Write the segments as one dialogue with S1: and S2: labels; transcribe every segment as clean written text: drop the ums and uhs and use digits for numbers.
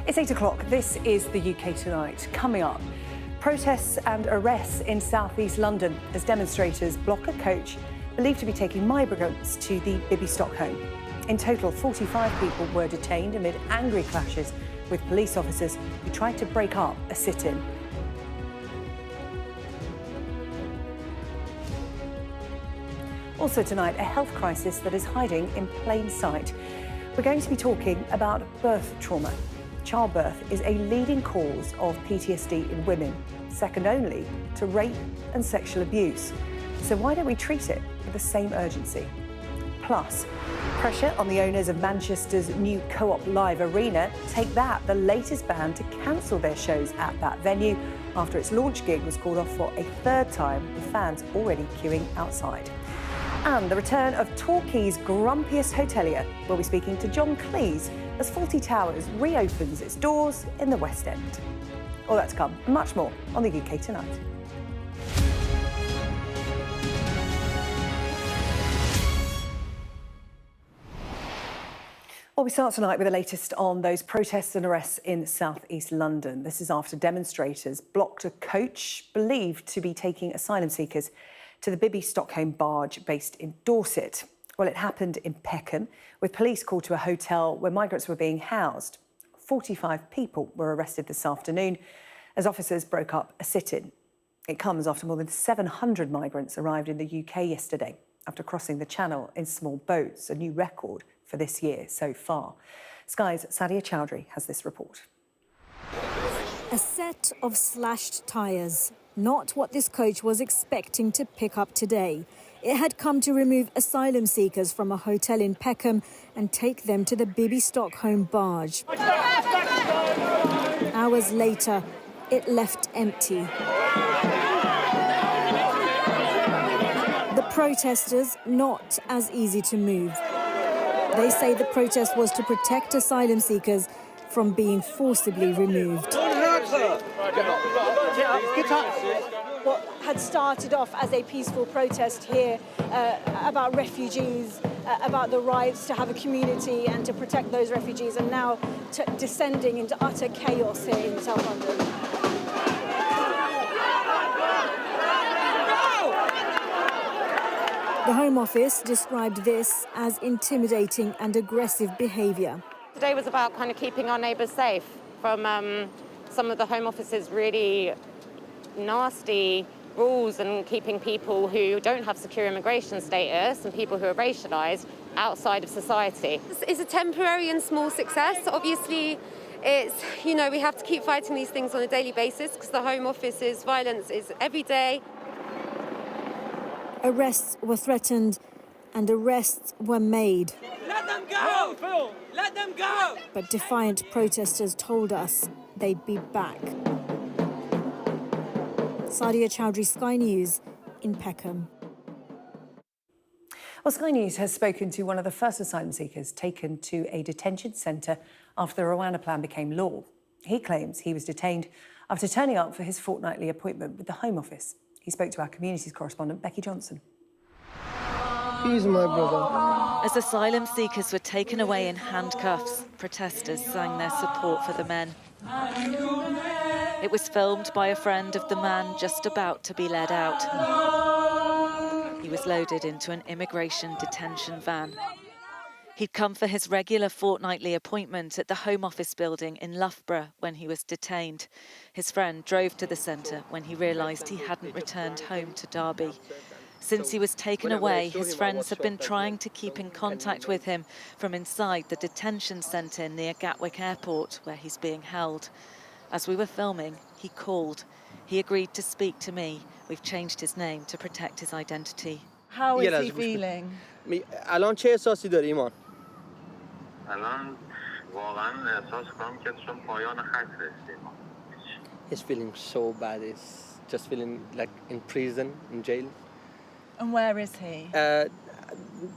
S1: It's 8 o'clock. This is the UK Tonight. Coming up, protests and arrests in southeast London as demonstrators block a coach believed to be taking migrants to the Bibby Stockholm. In total, 45 people were detained amid angry clashes with police officers who tried to break up a sit-in. Also tonight, a health crisis that is hiding in plain sight. We're going to be talking about birth trauma. Childbirth is a leading cause of PTSD in women, second only to rape and sexual abuse. So why don't we treat it with the same urgency? Plus, pressure on the owners of Manchester's new Co-op Live Arena. Take that, the latest band to cancel their shows at that venue after its launch gig was called off for a third time, with fans already queuing outside. And the return of Torquay's grumpiest hotelier. We'll be speaking to John Cleese as Fawlty Towers reopens its doors in the West End. All that's come and much more on the UK Tonight. Well, we start tonight with the latest on those protests and arrests in southeast London. This is after demonstrators blocked a coach believed to be taking asylum seekers to the Bibby Stockholm barge based in Dorset. Well, it happened in Peckham, with police called to a hotel where migrants were being housed. 45 people were arrested this afternoon as officers broke up a sit-in. It comes after more than 700 migrants arrived in the UK yesterday after crossing the Channel in small boats, a new record for this year so far. Sky's Sadia Chowdhury has this report.
S2: A set of slashed tyres, not what this coach was expecting to pick up today. It had come to remove asylum seekers from a hotel in Peckham and take them to the Bibby Stockholm barge. Hours later, it left empty. The protesters not as easy to move. They say the protest was to protect asylum seekers from being forcibly removed. What had started off as a peaceful protest here about refugees, about the rights to have a community and to protect those refugees, and now descending into utter chaos here in South London. The Home Office described this as intimidating and aggressive behaviour.
S3: Today was about kind of keeping our neighbours safe from some of the Home Office's really nasty rules and keeping people who don't have secure immigration status and people who are racialised outside of society. It's a temporary and small success. Obviously, it's, we have to keep fighting these things on a daily basis because the Home Office's violence is every day.
S2: Arrests were threatened and arrests were made.
S4: Let them go! Phil! Let them go!
S2: But defiant protesters told us they'd be back. Sadia Chowdhury, Sky News in Peckham.
S1: Well, Sky News has spoken to one of the first asylum seekers taken to a detention centre after the Rwanda plan became law. He claims he was detained after turning up for his fortnightly appointment with the Home Office. He spoke to our communities correspondent, Becky Johnson.
S5: He's my brother.
S6: As asylum seekers were taken away in handcuffs, protesters sang their support for the men. It was filmed by a friend of the man just about to be led out. He was loaded into an immigration detention van. He'd come for his regular fortnightly appointment at the Home Office building in Loughborough when he was detained. His friend drove to the centre when he realised he hadn't returned home to Derby. Since he was taken away, his friends have been trying to keep in contact with him from inside the detention centre near Gatwick Airport, where he's being held. As we were filming, he called. He agreed to speak to me. We've changed his name to protect his identity.
S7: How is he feeling?
S5: الان چه احساسی داری ایمان؟
S8: الان واقعا احساس کنم که چون پایان خط رسیدیم.
S5: He's feeling so bad. He's just feeling like in prison, in jail.
S7: And where is he?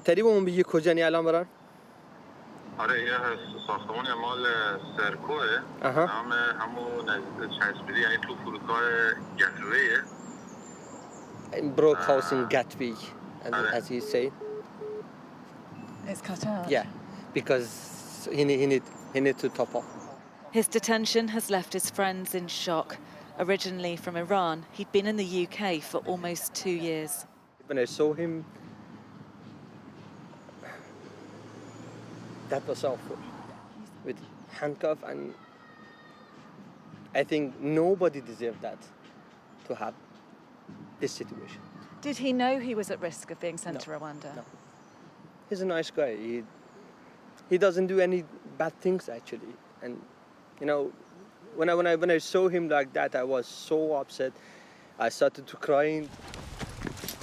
S5: تری به اون بگی کجانی الان برن؟
S8: آره یه ساختمان مال سرکوه. نام همون چسبیدی یعنی تو فرودگاه گتویه.
S5: Broke house in Gatwick, as he said.
S7: It's cut out.
S5: Yeah, because he need to top up.
S6: His detention has left his friends in shock. Originally from Iran, he'd been in the UK for almost 2 years.
S5: When I saw him, that was awful. With handcuff, and I think nobody deserved that, to have this situation.
S7: Did he know he was at risk of being sent to Rwanda?
S5: No. He's a nice guy. He doesn't do any bad things, actually. And, you know, when I saw him like that, I was so upset. I started to cry.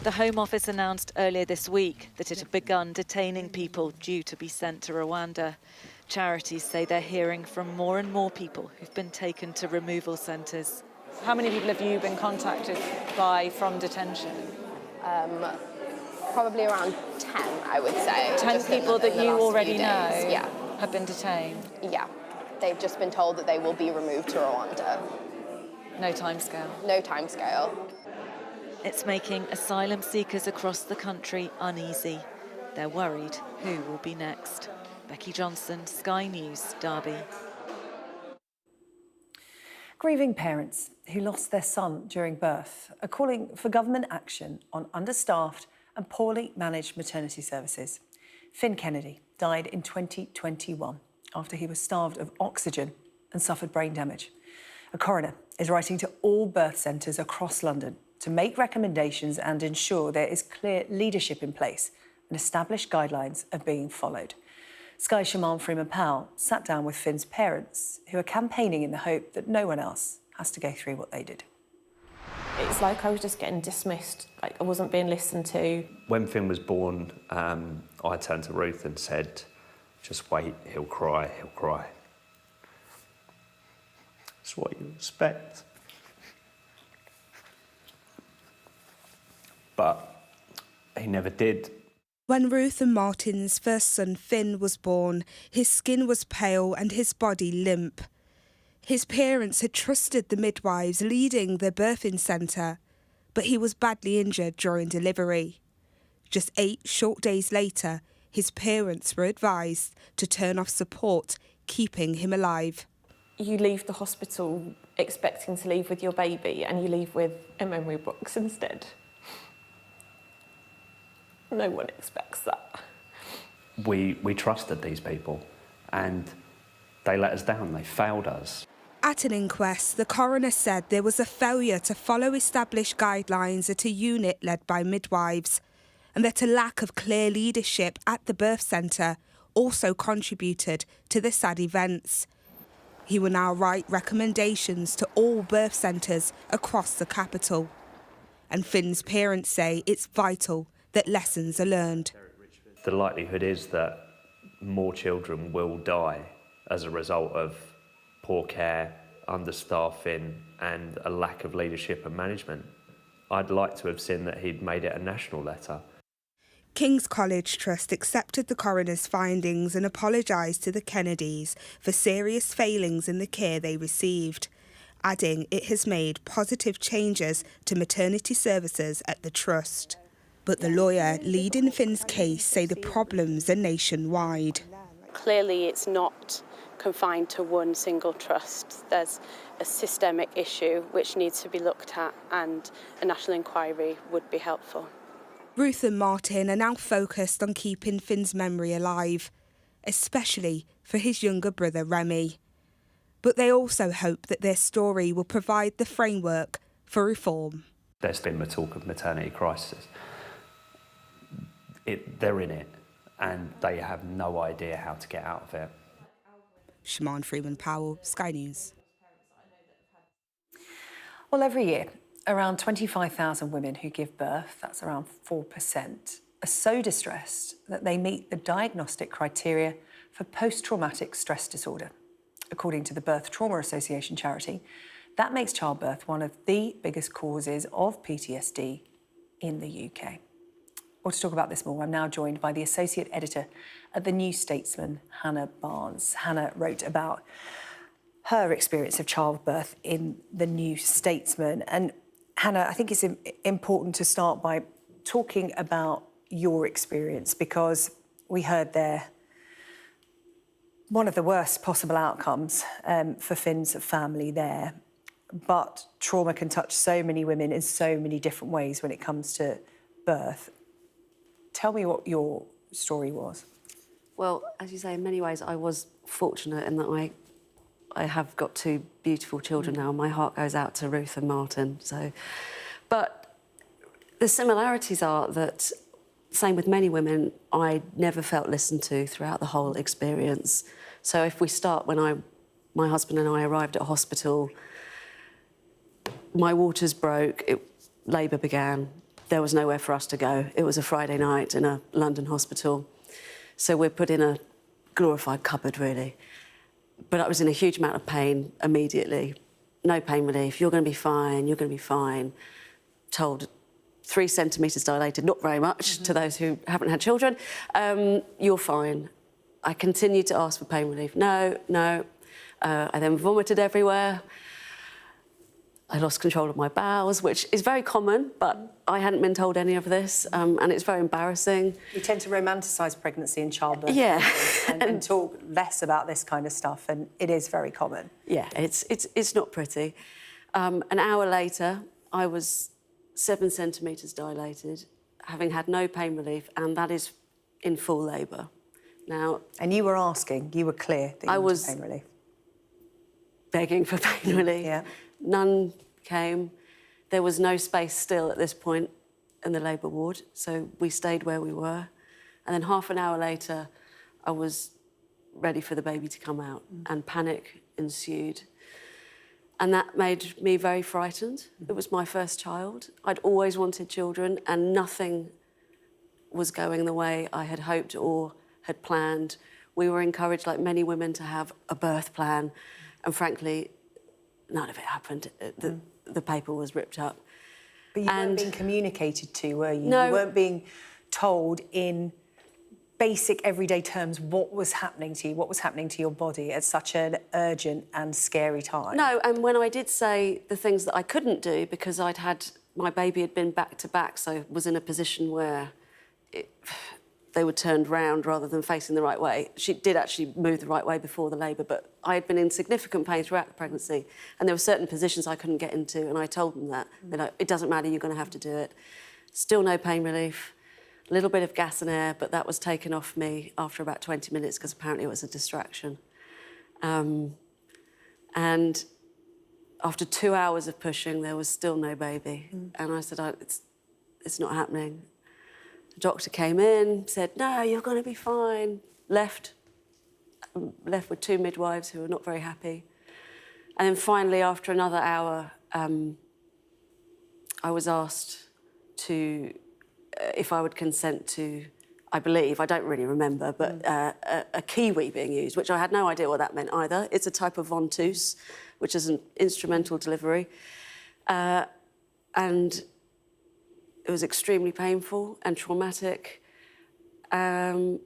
S6: The Home Office announced earlier this week that it had begun detaining people due to be sent to Rwanda. Charities say they're hearing from more and more people who've been taken to removal centres.
S7: How many people have you been contacted by from detention?
S9: Probably around 10, I would say.
S7: 10 people that you already know
S9: yeah.
S7: have been detained?
S9: Yeah. They've just been told that they will be removed to Rwanda.
S7: No timescale?
S9: No timescale.
S6: It's making asylum seekers across the country uneasy. They're worried who will be next. Becky Johnson, Sky News, Derby.
S1: Grieving parents who lost their son during birth are calling for government action on understaffed and poorly managed maternity services. Finn Kennedy died in 2021 after he was starved of oxygen and suffered brain damage. A coroner is writing to all birth centres across London to make recommendations and ensure there is clear leadership in place and established guidelines are being followed. Sky's Shaman Freeman-Powell sat down with Finn's parents, who are campaigning in the hope that no one else has to go through what they did.
S10: It's like I was just getting dismissed, like I wasn't being listened to.
S11: When Finn was born, I turned to Ruth and said, just wait, he'll cry, he'll cry. It's what you expect. But he never did.
S12: When Ruth and Martin's first son Finn was born, his skin was pale and his body limp. His parents had trusted the midwives leading the birthing centre, but he was badly injured during delivery. Just 8 short days later, his parents were advised to turn off support, keeping him alive.
S10: You leave the hospital expecting to leave with your baby and you leave with a memory box instead. No one expects that.
S11: We trusted these people and they let us down, they failed us.
S12: At an inquest, the coroner said there was a failure to follow established guidelines at a unit led by midwives, and that a lack of clear leadership at the birth centre also contributed to the sad events. He will now write recommendations to all birth centres across the capital. And Finn's parents say it's vital that lessons are learned.
S11: The likelihood is that more children will die as a result of poor care, understaffing and a lack of leadership and management. I'd like to have seen that he'd made it a national letter.
S12: King's College Trust accepted the coroner's findings and apologised to the Kennedys for serious failings in the care they received, adding it has made positive changes to maternity services at the Trust. But the lawyer leading Finn's case say the problems are nationwide.
S13: Clearly it's not confined to one single trust. There's a systemic issue which needs to be looked at, and a national inquiry would be helpful.
S12: Ruth and Martin are now focused on keeping Finn's memory alive, especially for his younger brother Remy. But they also hope that their story will provide the framework for reform.
S11: There's been the talk of maternity crisis. They're in it and they have no idea how to get out of it.
S12: Shaman Freeman-Powell, Sky News.
S1: Well, every year, around 25,000 women who give birth, that's around 4%, are so distressed that they meet the diagnostic criteria for post-traumatic stress disorder. According to the Birth Trauma Association charity, that makes childbirth one of the biggest causes of PTSD in the UK. Well, to talk about this more, I'm now joined by the Associate Editor at The New Statesman, Hannah Barnes. Hannah wrote about her experience of childbirth in The New Statesman. And Hannah, I think it's important to start by talking about your experience, because we heard there One of the worst possible outcomes for Finn's family there. But trauma can touch so many women in so many different ways when it comes to birth. Tell me what your story was.
S14: Well, as you say, in many ways, I was fortunate in that I have got two beautiful children now. My heart goes out to Ruth and Martin. But the similarities are that, same with many women, I never felt listened to throughout the whole experience. So if we start when my husband and I arrived at hospital, my waters broke, labour began. There was nowhere for us to go. It was a Friday night in a London hospital. So we're put in a glorified cupboard, really. But I was in a huge amount of pain immediately. No pain relief. You're going to be fine. You're going to be fine. Told 3 centimetres dilated, not very much to those who haven't had children. You're fine. I continued to ask for pain relief. No, no. I then vomited everywhere. I lost control of my bowels, which is very common, but I hadn't been told any of this, and it's very embarrassing.
S1: You tend to romanticise pregnancy and childbirth.
S14: Yeah.
S1: and talk less about this kind of stuff, and it is very common.
S14: Yeah, it's not pretty. An hour later, I was 7 centimetres dilated, having had no pain relief, and that is in full labour. Now...
S1: And you were asking, you were clear that you wanted pain relief?
S14: Begging for pain relief.
S1: Yeah.
S14: None came. There was no space still at this point in the labour ward, so we stayed where we were. And then half an hour later, I was ready for the baby to come out, and panic ensued. And that made me very frightened. It was my first child. I'd always wanted children, and nothing was going the way I had hoped or had planned. We were encouraged, like many women, to have a birth plan, and frankly, none of it happened. The paper was ripped up.
S1: But you weren't being communicated to, were you?
S14: No.
S1: You weren't being told in basic everyday terms what was happening to you, what was happening to your body at such an urgent and scary time.
S14: No, and when I did say the things that I couldn't do, because my baby had been back to back, so I was in a position where they were turned round rather than facing the right way. She did actually move the right way before the labour, but I had been in significant pain throughout the pregnancy, and there were certain positions I couldn't get into, and I told them that. They're like, it doesn't matter, you're going to have to do it. Still no pain relief, a little bit of gas and air, but that was taken off me after about 20 minutes because apparently it was a distraction. And after 2 hours of pushing, there was still no baby. And I said, it's not happening. The doctor came in, said, no, you're going to be fine. Left with 2 midwives who were not very happy. And then finally, after another hour, I was asked if I would consent to, I believe, I don't really remember, but a kiwi being used, which I had no idea what that meant either. It's a type of ventouse, which is an instrumental delivery. And it was extremely painful and traumatic. And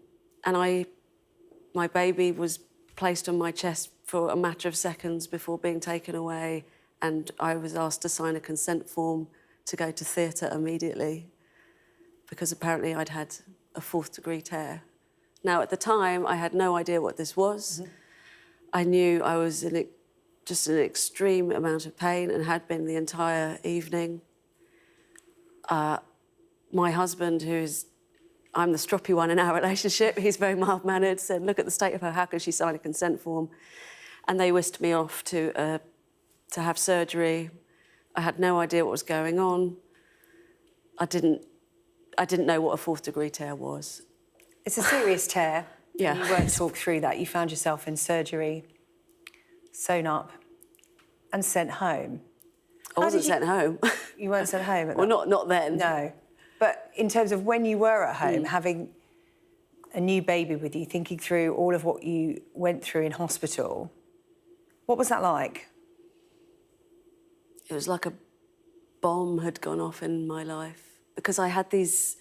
S14: my baby was placed on my chest for a matter of seconds before being taken away, and I was asked to sign a consent form to go to theatre immediately because apparently I'd had a 4th-degree tear. Now, at the time, I had no idea what this was. I knew I was in just an extreme amount of pain and had been the entire evening. My husband, I'm the stroppy one in our relationship, he's very mild-mannered, said, look at the state of her, how can she sign a consent form? And they whisked me off to have surgery. I had no idea what was going on. I didn't know what a 4th-degree tear was.
S1: It's a serious tear.
S14: Yeah.
S1: You weren't talked through that. You found yourself in surgery, sewn up, and sent home.
S14: I wasn't sent home.
S1: You weren't sent home?
S14: Well, not then.
S1: No. But in terms of when you were at home, having a new baby with you, thinking through all of what you went through in hospital, what was that like?
S14: It was like a bomb had gone off in my life because I had these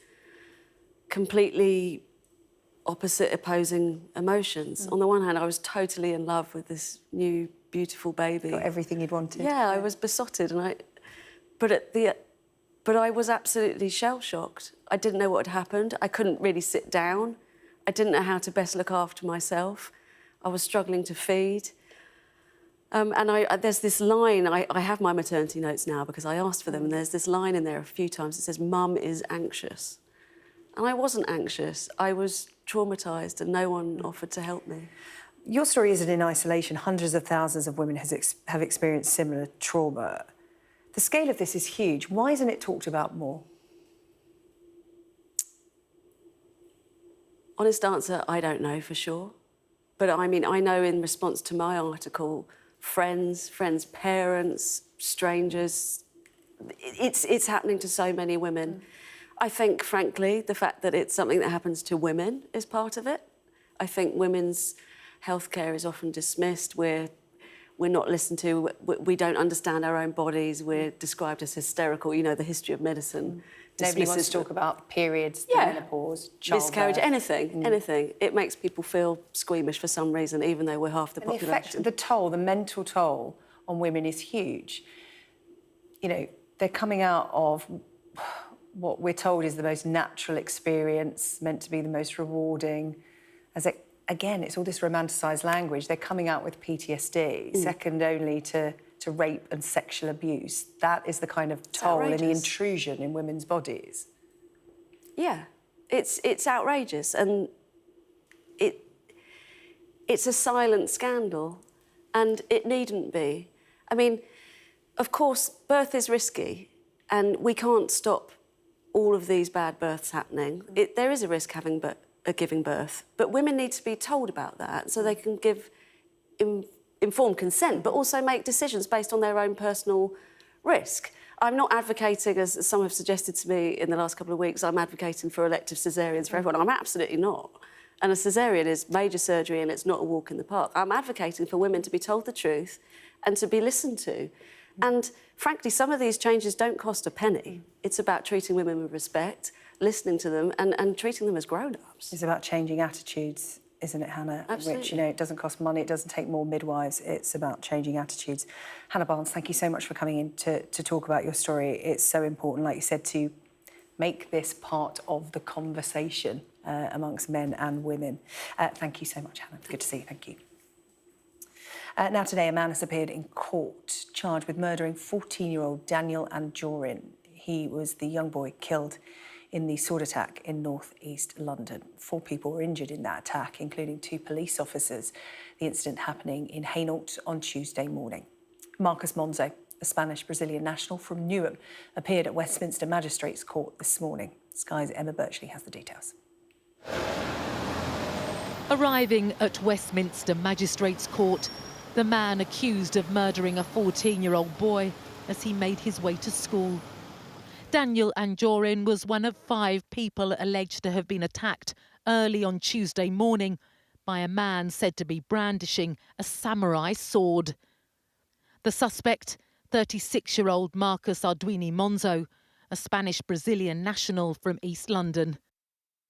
S14: completely opposite, opposing emotions. On the one hand, I was totally in love with this new, beautiful baby.
S1: Got everything you'd wanted.
S14: Yeah, I was besotted, but I was absolutely shell-shocked. I didn't know what had happened. I couldn't really sit down. I didn't know how to best look after myself. I was struggling to feed. There's this line, I have my maternity notes now because I asked for them, and there's this line in there a few times that says, "Mum is anxious." And I wasn't anxious, I was traumatised and no one offered to help me.
S1: Your story isn't in isolation. Hundreds of thousands of women have experienced similar trauma. The scale of this is huge. Why isn't it talked about more?
S14: Honest answer, I don't know for sure. But I mean, I know in response to my article, friends, parents, strangers, it's happening to so many women. I think, frankly, the fact that it's something that happens to women is part of it. I think women's healthcare is often dismissed. We're not listened to. We don't understand our own bodies. We're described as hysterical. You know, the history of medicine.
S1: Nobody wants to talk about periods, menopause,
S14: miscarriage,
S1: childbirth.
S14: anything. It makes people feel squeamish for some reason, even though we're half the population.
S1: The effect, the toll, the mental toll on women is huge. You know, they're coming out of what we're told is the most natural experience, meant to be the most rewarding. Again, it's all this romanticised language. They're coming out with PTSD, second only to rape and sexual abuse. That is the kind of toll and the intrusion in women's bodies.
S14: Yeah, it's outrageous, and it's a silent scandal, and it needn't be. I mean, of course, birth is risky, and we can't stop all of these bad births happening. There is a risk giving birth, but women need to be told about that so they can give informed consent, but also make decisions based on their own personal risk. I'm not advocating, as some have suggested to me in the last couple of weeks, I'm advocating for elective caesareans for everyone. I'm absolutely not. And a caesarean is major surgery and it's not a walk in the park. I'm advocating for women to be told the truth and to be listened to. And frankly, some of these changes don't cost a penny. It's about treating women with respect, listening to them and treating them as grown-ups.
S1: It's about changing attitudes, isn't it, Hannah?
S14: Absolutely.
S1: Which, you know, it doesn't cost money, it doesn't take more midwives, it's about changing attitudes. Hannah Barnes, thank you so much for coming in to talk about your story. It's so important, like you said, to make this part of the conversation amongst men and women. Thank you so much, Hannah. Good to see you. Thank you. Now today, a man has appeared in court charged with murdering 14-year-old Daniel Anjorin. He was the young boy killed in the sword attack in north-east London. 4 people were injured in that attack, including 2 police officers. The incident happening in Hainault on Tuesday morning. Marcus Monzo, a Spanish-Brazilian national from Newham, appeared at Westminster Magistrates Court this morning. Sky's Emma Birchley has the details.
S15: Arriving at Westminster Magistrates Court, the man accused of murdering a 14-year-old boy as he made his way to school. Daniel Anjorin was one of 5 people alleged to have been attacked early on Tuesday morning by a man said to be brandishing a samurai sword. The suspect, 36-year-old Marcus Arduini Monzo, a Spanish-Brazilian national from East London.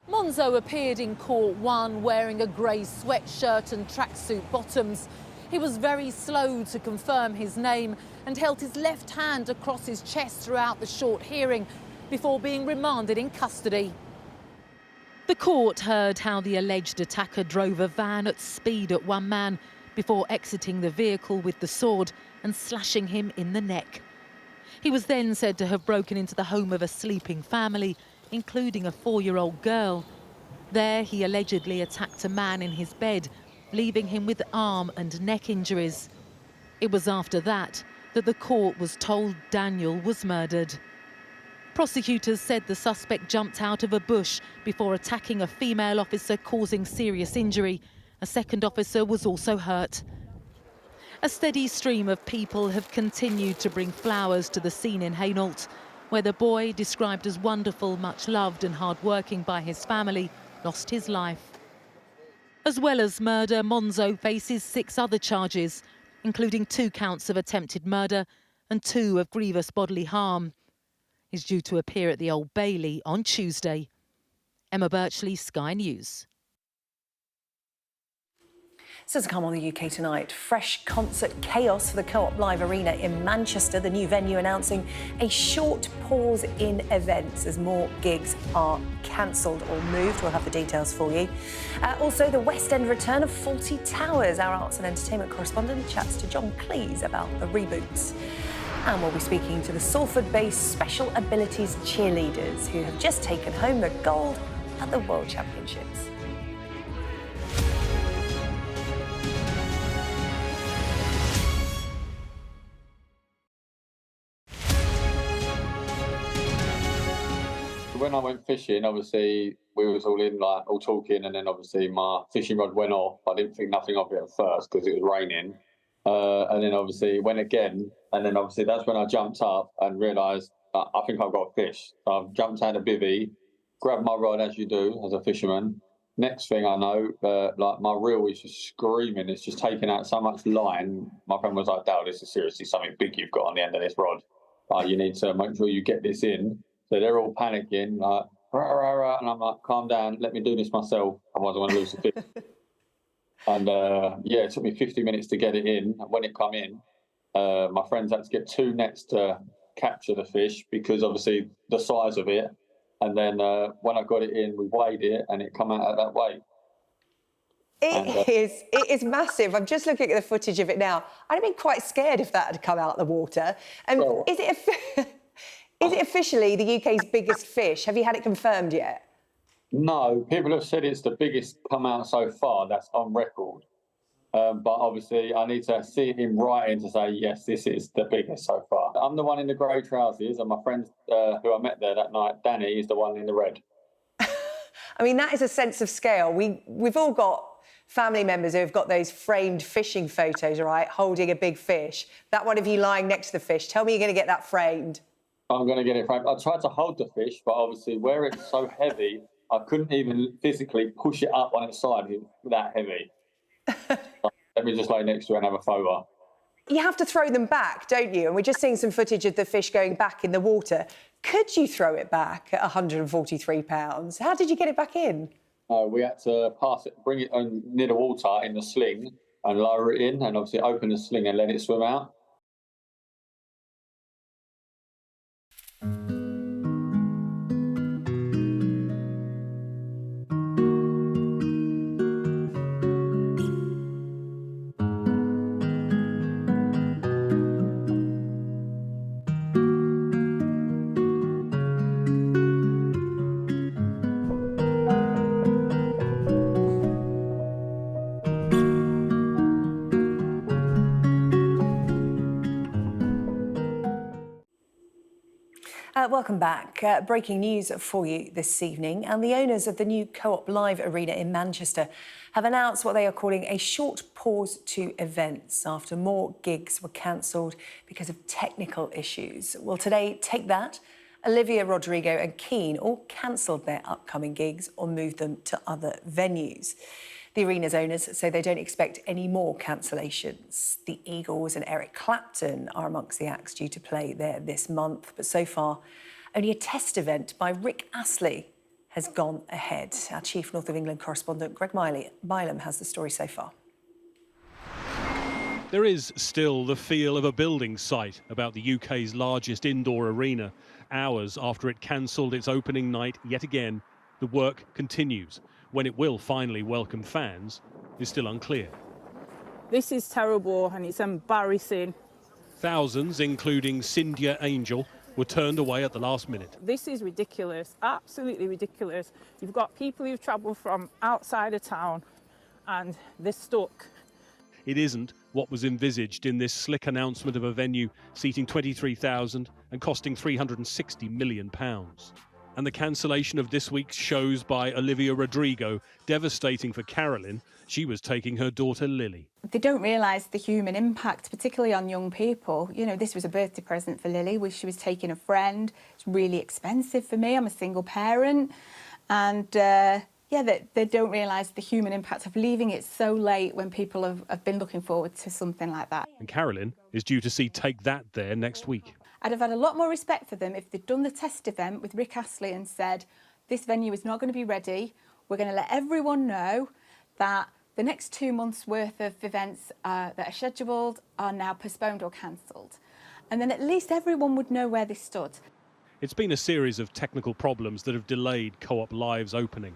S15: Monzo appeared in court 1 wearing a grey sweatshirt and tracksuit bottoms. He was very slow to confirm his name and held his left hand across his chest throughout the short hearing before being remanded in custody. The court heard how the alleged attacker drove a van at speed at one man before exiting the vehicle with the sword and slashing him in the neck. He was then said to have broken into the home of a sleeping family, including a 4-year-old girl. There, he allegedly attacked a man in his bed, leaving him with arm and neck injuries. It was after that the court was told Daniel was murdered. Prosecutors said the suspect jumped out of a bush before attacking a female officer, causing serious injury. A second officer was also hurt. A steady stream of people have continued to bring flowers to the scene in Hainault, where the boy, described as wonderful, much loved and hard-working by his family, lost his life. As well as murder, Monzo faces 6 other charges, including 2 counts of attempted murder and 2 of grievous bodily harm. He's due to appear at the Old Bailey on Tuesday. Emma Birchley, Sky News.
S1: Still to come on the UK tonight, fresh concert chaos for the Co-op Live Arena in Manchester, the new venue announcing a short pause in events as more gigs are cancelled or moved. We'll have the details for you. Also, the West End return of Fawlty Towers. Our arts and entertainment correspondent chats to John Cleese about the reboots. And we'll be speaking to the Salford-based Special Abilities cheerleaders who have just taken home the gold at the World Championships.
S16: When I went fishing, obviously we was all talking, and then obviously my fishing rod went off. I didn't think nothing of it at first because it was raining, and then obviously it went again, and then obviously that's when I jumped up and realised I think I've got a fish. So I've jumped out of bivvy, grabbed my rod as you do as a fisherman. Next thing I know, my reel is just screaming. It's just taking out so much line. My friend was like, "Dale, this is seriously something big you've got on the end of this rod. You need to make sure you get this in." So they're all panicking, like, rah, rah, rah, and I'm like, calm down, let me do this myself, otherwise I want to lose the fish. And it took me 50 minutes to get it in. And when it come in, my friends had to get 2 nets to capture the fish because obviously the size of it. And then when I got it in, we weighed it and it come out at that weight.
S1: It is massive. I'm just looking at the footage of it now. I'd have been quite scared if that had come out of the water. Is it officially the UK's biggest fish? Have you had it confirmed yet?
S16: No, people have said it's the biggest come out so far. That's on record. But obviously, I need to see it in writing to say, yes, this is the biggest so far. I'm the one in the grey trousers, and my friend who I met there that night, Danny, is the one in the red.
S1: I mean, that is a sense of scale. We've all got family members who have got those framed fishing photos, right, holding a big fish. That one of you lying next to the fish. Tell me you're going to get that framed.
S16: I'm going to get it framed. I tried to hold the fish, but obviously where it's so heavy, I couldn't even physically push it up on its side. It was that heavy. Let me just lay next to it and have a photo.
S1: You have to throw them back, don't you? And we're just seeing some footage of the fish going back in the water. Could you throw it back at 143 pounds? How did you get it back in?
S16: We had to bring it near the water in the sling and lower it in, and obviously open the sling and let it swim out.
S1: Welcome back. Breaking news for you this evening. And the owners of the new Co-op Live Arena in Manchester have announced what they are calling a short pause to events after more gigs were cancelled because of technical issues. Well, today, take that. Olivia Rodrigo and Keane all cancelled their upcoming gigs or moved them to other venues. The arena's owners say they don't expect any more cancellations. The Eagles and Eric Clapton are amongst the acts due to play there this month, but so far, only a test event by Rick Astley has gone ahead. Our chief North of England correspondent, Greg Milam, has the story so far.
S17: There is still the feel of a building site about the UK's largest indoor arena. Hours after it cancelled its opening night yet again, the work continues. When it will finally welcome fans is still unclear.
S18: This is terrible and it's embarrassing.
S17: Thousands, including Cynthia Angel, were turned away at the last minute.
S18: This is ridiculous, absolutely ridiculous. You've got people who've travelled from outside of town and they're stuck.
S17: It isn't what was envisaged in this slick announcement of a venue seating 23,000 and costing £360 million. And the cancellation of this week's shows by Olivia Rodrigo, devastating for Carolyn. She was taking her daughter Lily.
S19: They don't realise the human impact, particularly on young people. You know, this was a birthday present for Lily, where she was taking a friend. It's really expensive for me. I'm a single parent. And, they don't realise the human impact of leaving it so late when people have been looking forward to something like that.
S17: And Carolyn is due to see Take That there next week.
S19: I'd have had a lot more respect for them if they'd done the test event with Rick Astley and said, this venue is not going to be ready. We're going to let everyone know that the next 2 months' worth of events that are scheduled are now postponed or cancelled. And then at least everyone would know where they stood.
S17: It's been a series of technical problems that have delayed Co-op Live's opening.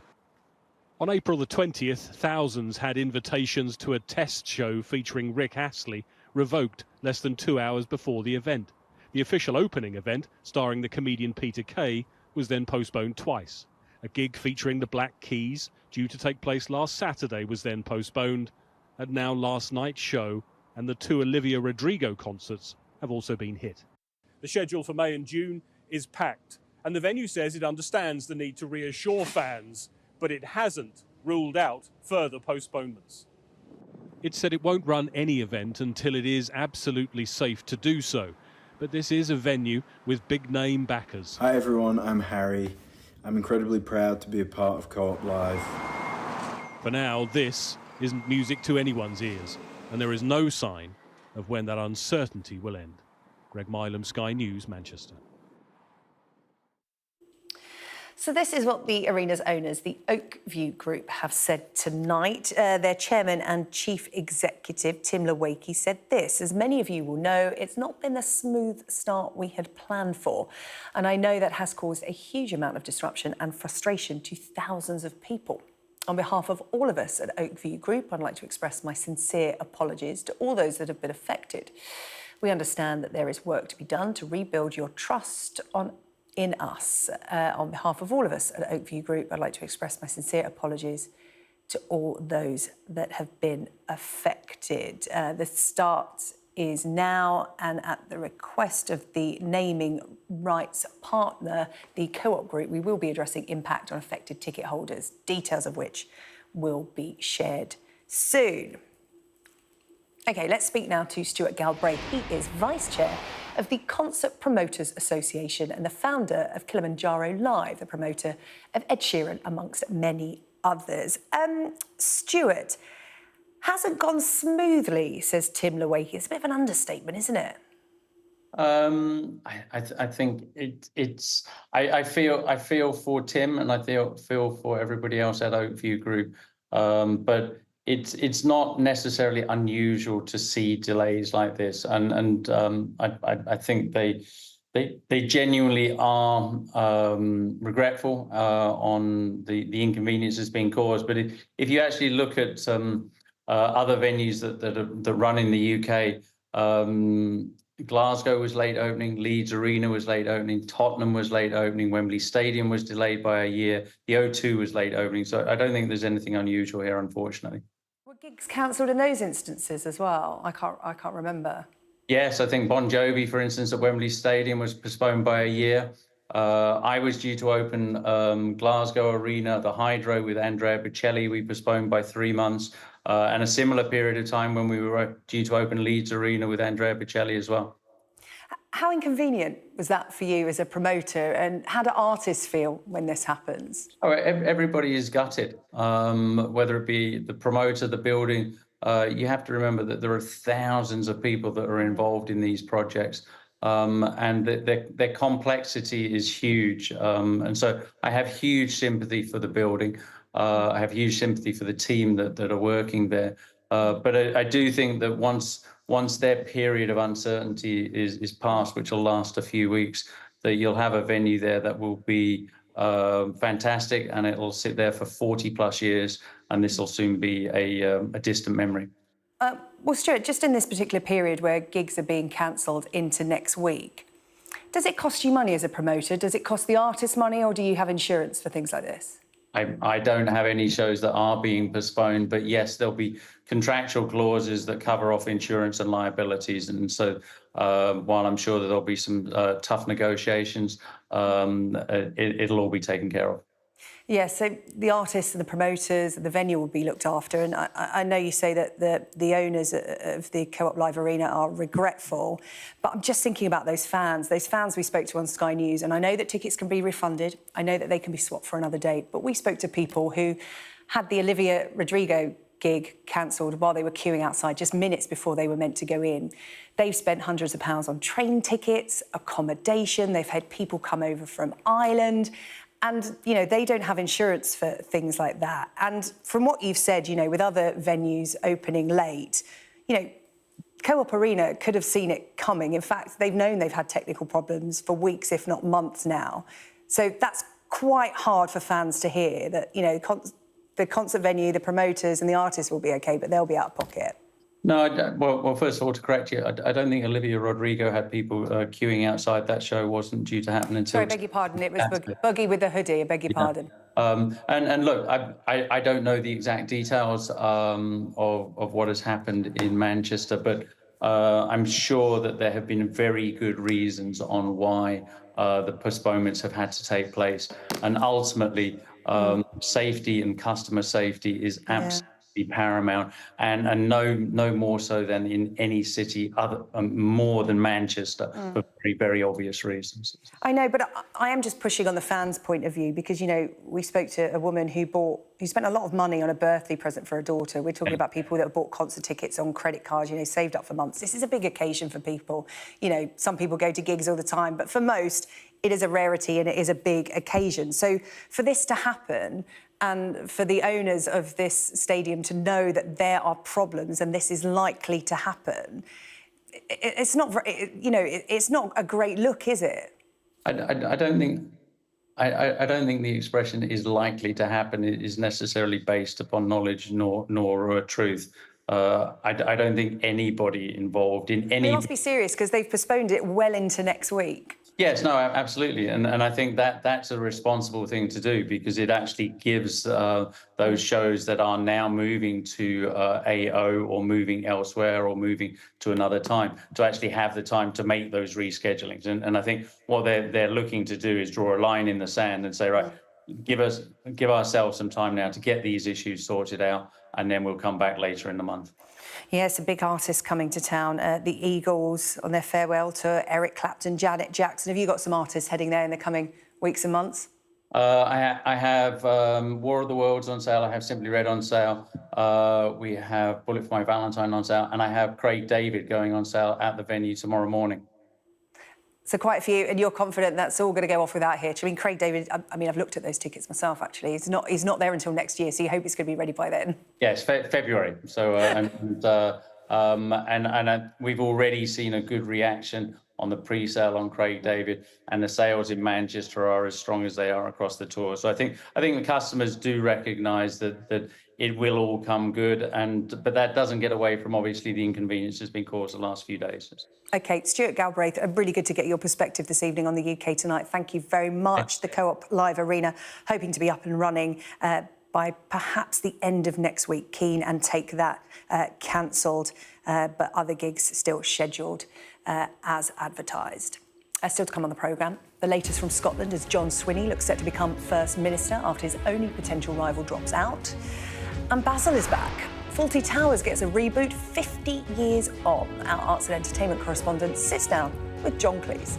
S17: On April the 20th, thousands had invitations to a test show featuring Rick Astley revoked less than 2 hours before the event. The official opening event, starring the comedian Peter Kay, was then postponed twice. A gig featuring the Black Keys, due to take place last Saturday, was then postponed. And now last night's show and the 2 Olivia Rodrigo concerts have also been hit. The schedule for May and June is packed, and the venue says it understands the need to reassure fans, but it hasn't ruled out further postponements. It said it won't run any event until it is absolutely safe to do so. But this is a venue with big-name backers.
S20: Hi everyone, I'm Harry. I'm incredibly proud to be a part of Co-op Live.
S17: For now, this isn't music to anyone's ears, and there is no sign of when that uncertainty will end. Greg Milam, Sky News, Manchester.
S1: So this is what the arena's owners, the Oakview Group, have said tonight. Their chairman and chief executive, Tim Lewicki, said this: as many of you will know, it's not been the smooth start we had planned for. And I know that has caused a huge amount of disruption and frustration to thousands of people. On behalf of all of us at Oakview Group, I'd like to express my sincere apologies to all those that have been affected. We understand that there is work to be done to rebuild your trust in us. On behalf of all of us at Oakview Group, I'd like to express my sincere apologies to all those that have been affected. The start is now, and at the request of the naming rights partner, the Co-op Group, we will be addressing impact on affected ticket holders, details of which will be shared soon. OK, let's speak now to Stuart Galbraith. He is Vice Chair of the Concert Promoters Association and the founder of Kilimanjaro Live, the promoter of Ed Sheeran, amongst many others. Stuart, hasn't gone smoothly, says Tim Lewicki. It's a bit of an understatement, isn't it?
S21: I think it's. I feel for Tim, and I feel for everybody else at Oakview Group, but it's not necessarily unusual to see delays like this, and I think they genuinely are regretful on the inconveniences being caused. But if you actually look at other venues that run in the UK, Glasgow was late opening, Leeds Arena was late opening, Tottenham was late opening, Wembley Stadium was delayed by a year, the O2 was late opening. So I don't think there's anything unusual here, unfortunately.
S1: Were gigs cancelled in those instances as well? I can't remember.
S21: Yes, I think Bon Jovi, for instance, at Wembley Stadium was postponed by a year. I was due to open Glasgow Arena, the Hydro with Andrea Bocelli. We postponed by 3 months. And a similar period of time when we were due to open Leeds Arena with Andrea Bocelli as well.
S1: How inconvenient was that for you as a promoter, and how do artists feel when this happens?
S21: Oh, everybody is gutted, whether it be the promoter, the building. You have to remember that there are thousands of people that are involved in these projects, and their complexity is huge. And so I have huge sympathy for the building. I have huge sympathy for the team that are working there. But I do think that once their period of uncertainty is past, which will last a few weeks, that you'll have a venue there that will be fantastic, and it will sit there for 40 plus years, and this will soon be a distant memory.
S1: Well, Stuart, just in this particular period where gigs are being cancelled into next week, does it cost you money as a promoter? Does it cost the artist money, or do you have insurance for things like this?
S21: I don't have any shows that are being postponed, but yes, there'll be contractual clauses that cover off insurance and liabilities. And so while I'm sure that there'll be some tough negotiations, it'll all be taken care of.
S1: Yes, so the artists and the promoters, the venue will be looked after. And I know you say that the owners of the Co-op Live Arena are regretful, but I'm just thinking about those fans we spoke to on Sky News. And I know that tickets can be refunded. I know that they can be swapped for another date. But we spoke to people who had the Olivia Rodrigo gig cancelled while they were queuing outside just minutes before they were meant to go in. They've spent hundreds of pounds on train tickets, accommodation. They've had people come over from Ireland. And, you know, they don't have insurance for things like that. And from what you've said, you know, with other venues opening late, you know, Co-op Arena could have seen it coming. In fact, they've known they've had technical problems for weeks, if not months now. So that's quite hard for fans to hear that, you know, the concert venue, the promoters and the artists will be OK, but they'll be out of pocket.
S21: No, well, first of all, to correct you, I don't think Olivia Rodrigo had people queuing outside. That show wasn't due to happen until...
S1: Sorry, I beg your pardon. It was Buggy with the hoodie. I beg your pardon.
S21: And look, I don't know the exact details of what has happened in Manchester, but I'm sure that there have been very good reasons on why the postponements have had to take place. And ultimately, safety and customer safety is absolutely paramount, and no more so than in any city more than Manchester, for very, very obvious reasons.
S1: I know, but I am just pushing on the fans' point of view because, you know, we spoke to a woman who spent a lot of money on a birthday present for her daughter. We're talking about people that have bought concert tickets on credit cards, you know, saved up for months. This is a big occasion for people. You know, some people go to gigs all the time, but for most, it is a rarity and it is a big occasion. So for this to happen, and for the owners of this stadium to know that there are problems and this is likely to happen, it's not, you know, it's not a great look, is it?
S21: I don't think the expression "is likely to happen" is necessarily based upon knowledge nor truth. I don't think anybody involved in any...
S1: You must be serious because they've postponed it well into next week.
S21: Yes, no, absolutely. And I think that's a responsible thing to do because it actually gives those shows that are now moving to AO or moving elsewhere or moving to another time to actually have the time to make those reschedulings. And I think what they're looking to do is draw a line in the sand and say, right, give ourselves some time now to get these issues sorted out, and then we'll come back later in the month.
S1: Yes, a big artist coming to town. The Eagles on their farewell tour, Eric Clapton, Janet Jackson. Have you got some artists heading there in the coming weeks and months?
S21: I have War of the Worlds on sale. I have Simply Red on sale. We have Bullet for My Valentine on sale. And I have Craig David going on sale at the venue tomorrow morning.
S1: So quite a few, and you're confident that's all going to go off without hitch. I mean, Craig David, I mean, I've looked at those tickets myself, actually. He's not there until next year, so you hope it's going to be ready by then.
S21: Yes, February. So, we've already seen a good reaction on the pre-sale on Craig David, and the sales in Manchester are as strong as they are across the tour. So I think the customers do recognise that it will all come good, but that doesn't get away from obviously the inconvenience that's been caused the last few days.
S1: OK, Stuart Galbraith, really good to get your perspective this evening on the UK Tonight. Thank you very much. The Co-op Live Arena hoping to be up and running by perhaps the end of next week. Keen and Take That cancelled, but other gigs still scheduled as advertised. Still to come on the programme, the latest from Scotland as John Swinney looks set to become First Minister after his only potential rival drops out. And Basil is back. Fawlty Towers gets a reboot 50 years on. Our arts and entertainment correspondent sits down with John Cleese.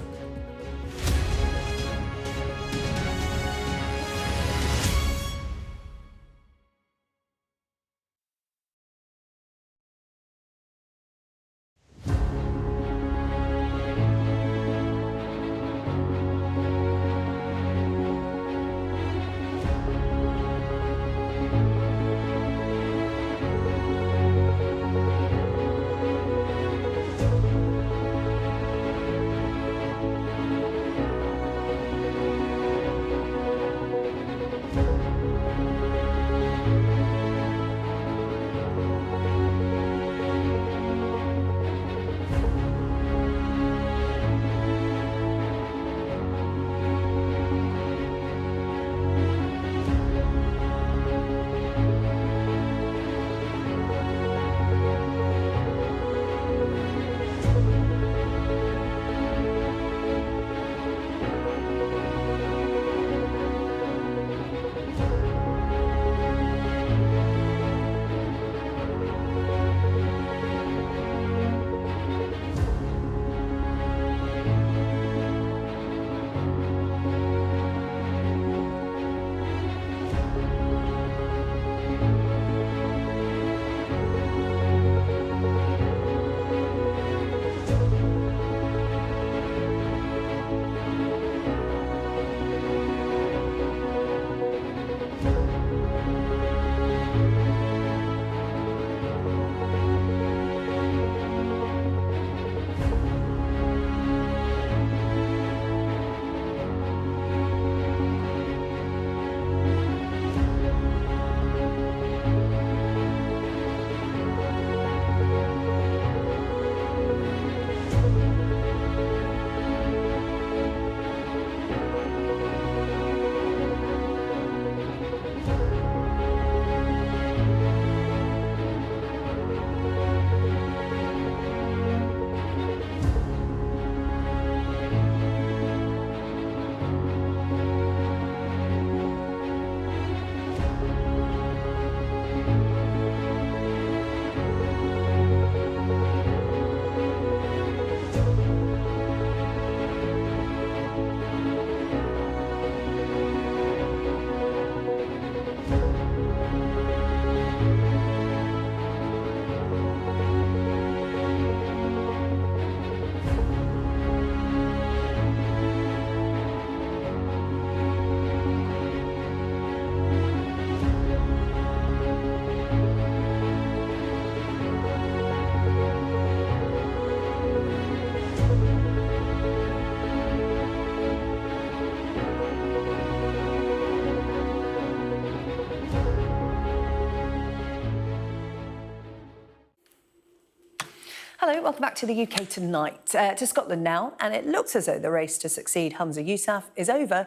S1: Hello, welcome back to the UK Tonight. To Scotland now, and it looks as though the race to succeed Humza Yousaf is over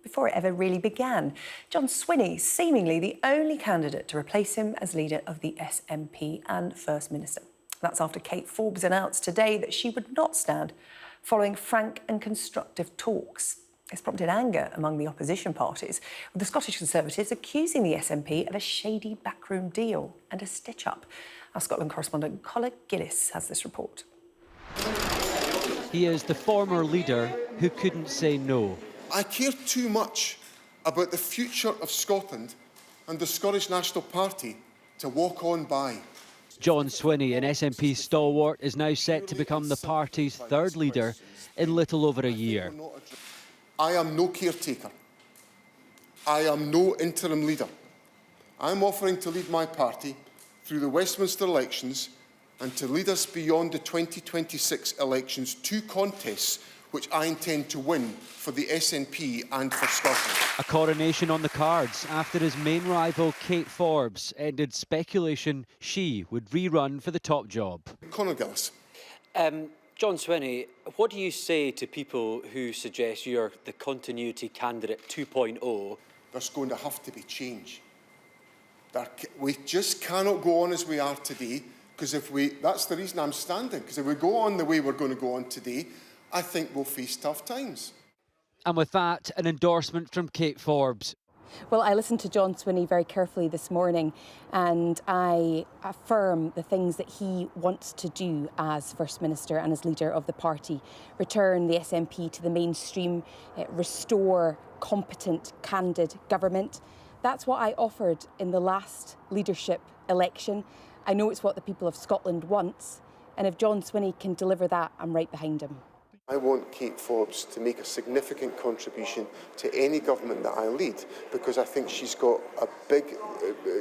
S1: before it ever really began. John Swinney, seemingly the only candidate to replace him as leader of the SNP and First Minister. That's after Kate Forbes announced today that she would not stand following frank and constructive talks. It's prompted anger among the opposition parties, with the Scottish Conservatives accusing the SNP of a shady backroom deal and a stitch-up. Our Scotland correspondent Colin Gillis has this report.
S3: He is the former leader who couldn't say no.
S22: I care too much about the future of Scotland and the Scottish National Party to walk on by.
S3: John Swinney, an SNP stalwart, is now set to become the party's third leader in little over a year.
S22: I am no caretaker. I am no interim leader. I'm offering to lead my party through the Westminster elections and to lead us beyond the 2026 elections, two contests which I intend to win for the SNP and for Scotland.
S3: A coronation on the cards after his main rival, Kate Forbes, ended speculation she would rerun for the top job.
S22: Conor Gillis.
S23: John Swinney, what do you say to people who suggest you're the continuity candidate 2.0?
S22: There's going to have to be change. We just cannot go on as we are today, because that's the reason I'm standing, because if we go on the way we're going to go on today, I think we'll face tough times.
S3: And with that, an endorsement from Kate Forbes.
S24: Well, I listened to John Swinney very carefully this morning, and I affirm the things that he wants to do as First Minister and as leader of the party. Return the SNP to the mainstream, restore competent, candid government. That's what I offered in the last leadership election. I know it's what the people of Scotland wants, and if John Swinney can deliver that, I'm right behind him.
S22: I want Kate Forbes to make a significant contribution to any government that I lead, because I think she's got a big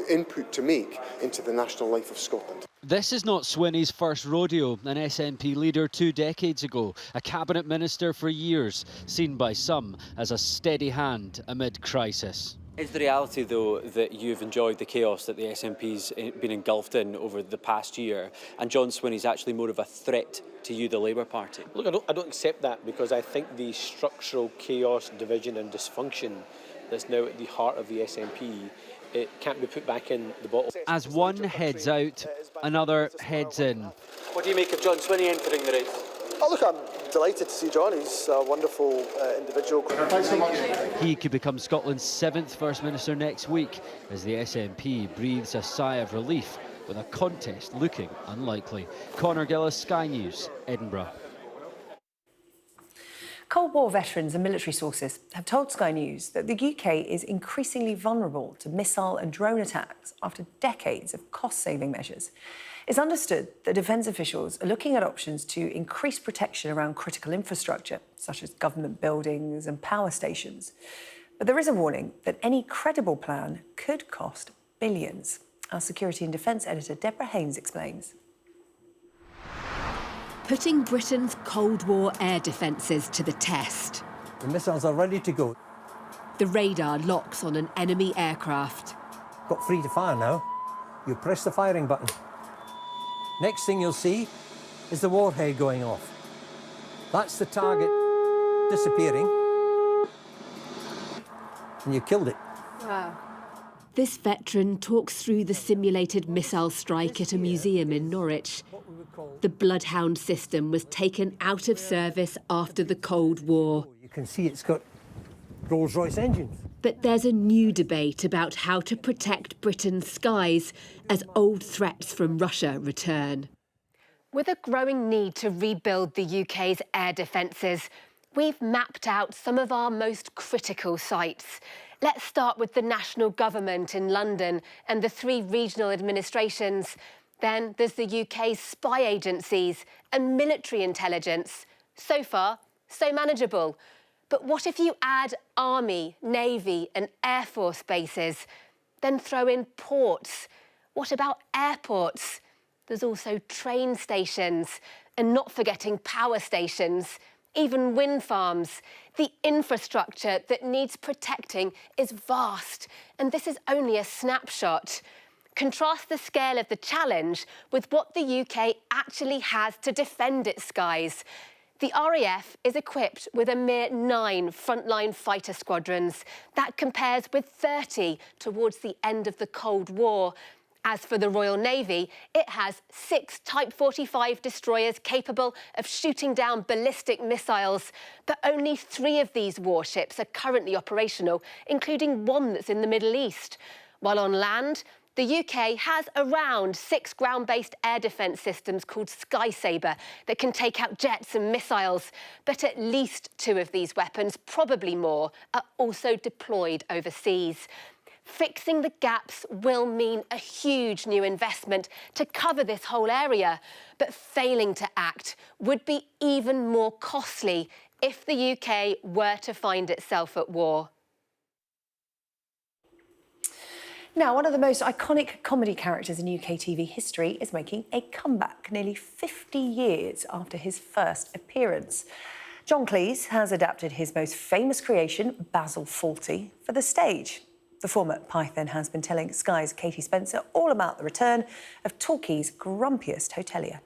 S22: input to make into the national life of Scotland.
S3: This is not Swinney's first rodeo, an SNP leader 2 decades ago, a cabinet minister for years, seen by some as a steady hand amid crisis.
S23: Is the reality, though, that you've enjoyed the chaos that the SNP's been engulfed in over the past year, and John Swinney's actually more of a threat to you, the Labour Party?
S25: Look, I don't accept that, because I think the structural chaos, division and dysfunction that's now at the heart of the SNP, it can't be put back in the bottle.
S3: As one heads out, another heads in.
S23: What do you make of John Swinney entering the race?
S26: Oh, look, I'm delighted to see John. He's a wonderful individual.
S22: Thanks so much.
S3: He could become Scotland's 7th First Minister next week as the SNP breathes a sigh of relief with a contest looking unlikely. Conor Gillis, Sky News, Edinburgh.
S1: Cold War veterans and military sources have told Sky News that the UK is increasingly vulnerable to missile and drone attacks after decades of cost-saving measures. It's understood that defence officials are looking at options to increase protection around critical infrastructure, such as government buildings and power stations. But there is a warning that any credible plan could cost billions. Our Security and Defence editor Deborah Haynes explains.
S27: Putting Britain's Cold War air defences to the test.
S28: The missiles are ready to go.
S27: The radar locks on an enemy aircraft.
S28: Got free to fire now. You press the firing button. Next thing you'll see is the warhead going off. That's the target disappearing. And you killed it.
S27: Wow. This veteran talks through the simulated missile strike at a museum in Norwich. The Bloodhound system was taken out of service after the Cold War.
S28: You can see it's got Rolls-Royce engines.
S27: But there's a new debate about how to protect Britain's skies as old threats from Russia return.
S29: With a growing need to rebuild the UK's air defences, we've mapped out some of our most critical sites. Let's start with the national government in London and the 3 regional administrations. Then there's the UK's spy agencies and military intelligence. So far, so manageable. But what if you add Army, Navy and Air Force bases? Then throw in ports. What about airports? There's also train stations, and not forgetting power stations, even wind farms. The infrastructure that needs protecting is vast, and this is only a snapshot. Contrast the scale of the challenge with what the UK actually has to defend its skies. The RAF is equipped with a mere 9 frontline fighter squadrons. That compares with 30 towards the end of the Cold War. As for the Royal Navy, it has 6 Type 45 destroyers capable of shooting down ballistic missiles. But only 3 of these warships are currently operational, including one that's in the Middle East. While on land, the UK has around 6 ground-based air defence systems called Sky Sabre that can take out jets and missiles. But at least 2 of these weapons, probably more, are also deployed overseas. Fixing the gaps will mean a huge new investment to cover this whole area, but failing to act would be even more costly if the UK were to find itself at war.
S1: Now, one of the most iconic comedy characters in UK TV history is making a comeback nearly 50 years after his first appearance. John Cleese has adapted his most famous creation, Basil Fawlty, for the stage. The former Python has been telling Sky's Katie Spencer all about the return of Torquay's grumpiest hotelier.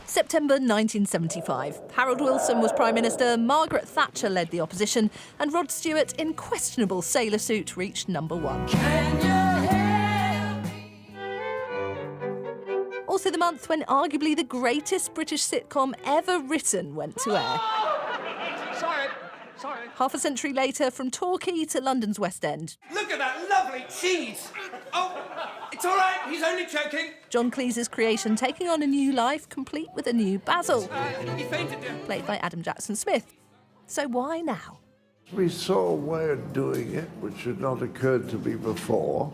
S2: September 1975. Harold Wilson was Prime Minister, Margaret Thatcher led the opposition, and Rod Stewart, in questionable sailor suit, reached #1. Also the month when arguably the greatest British sitcom ever written went to air.
S4: Sorry.
S2: Half a century later, from Torquay to London's West End.
S4: Look at that lovely cheese. Oh, it's all right. He's only joking.
S2: John Cleese's creation taking on a new life, complete with a new Basil.
S4: He fainted.
S2: Played by Adam Jackson Smith. So why now?
S5: We saw a way of doing it which had not occurred to me before,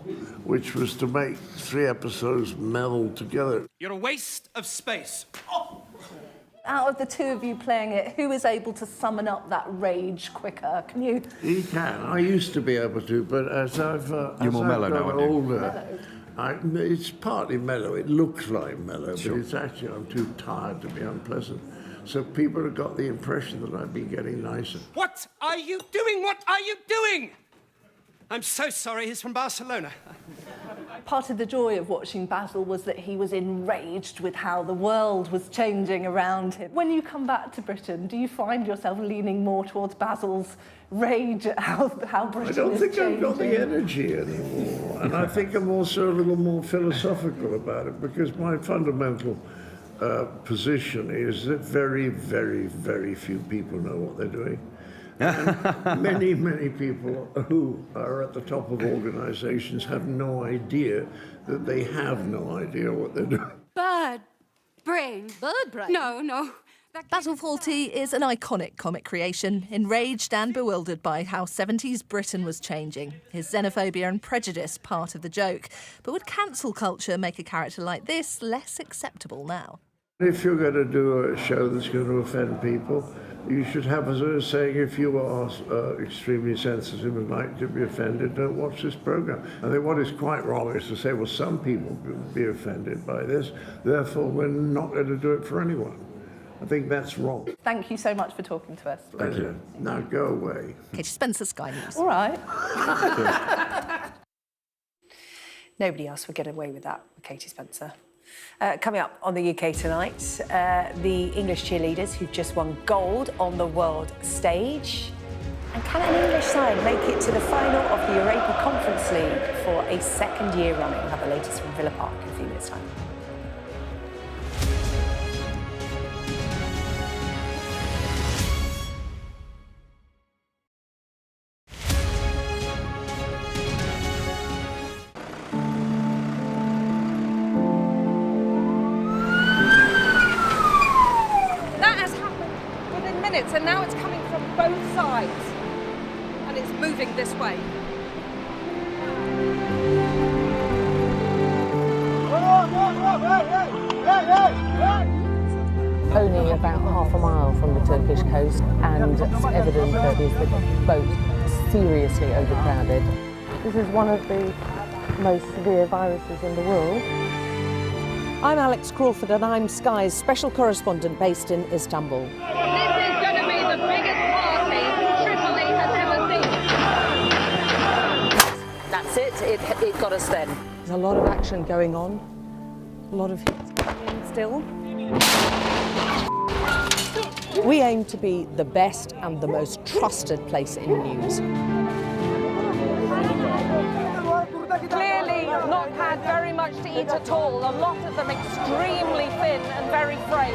S5: which was to make 3 episodes meld together.
S4: You're a waste of space. Oh.
S2: Out of the 2 of you playing it, who is able to summon up that rage quicker? Can you?
S5: He can. I used to be able to, but as I've
S6: You're more mellow now, aren't you?
S5: older, it's partly mellow. It looks like mellow, but it's actually I'm too tired to be unpleasant. So people have got the impression that I've been getting nicer.
S4: What are you doing? What are you doing? I'm so sorry. He's from Barcelona.
S2: Part of the joy of watching Basil was that he was enraged with how the world was changing around him. When you come back to Britain, do you find yourself leaning more towards Basil's rage at how Britain is changing?
S5: I don't think I've got the energy anymore. And I think I'm also a little more philosophical about it, because my fundamental position is that very, very, very few people know what they're doing. And many, many people who are at the top of organisations have no idea that they have no idea what they're doing.
S29: Bird brain.
S2: Bird brain?
S29: No.
S2: Basil Fawlty is an iconic comic creation, enraged and bewildered by how 70s Britain was changing. His xenophobia and prejudice part of the joke. But would cancel culture make a character like this less acceptable now?
S5: If you're going to do a show that's going to offend people, you should have a sort of saying, if you are extremely sensitive and like to be offended, don't watch this programme. I think what is quite wrong is to say, well, some people will be offended by this, therefore we're not going to do it for anyone. I think that's wrong.
S2: Thank you so much for talking to us.
S5: Pleasure. Now go away.
S2: Katie Spencer, Sky News. All right.
S1: Nobody else would get away with that with Katie Spencer. Coming up on the UK tonight, the English cheerleaders who've just won gold on the world stage. And can an English side make it to the final of the Europa Conference League for a 2nd year running? We'll have the latest from Villa Park in a few minutes' time.
S7: And now it's coming from both sides, and it's moving this way.
S8: Only about half a mile from the Turkish coast, and it's evident that is the boat seriously overcrowded. This is one of the most severe viruses in the world.
S9: I'm Alex Crawford, and I'm Sky's special correspondent based in Istanbul.
S7: The biggest party Tripoli has ever seen.
S9: That's it. it got us then. There's a lot of action going on, a lot of hits coming in still. We aim to be the best and the most trusted place in news. Clearly not had very much to eat at all, a lot of them extremely thin and very frail.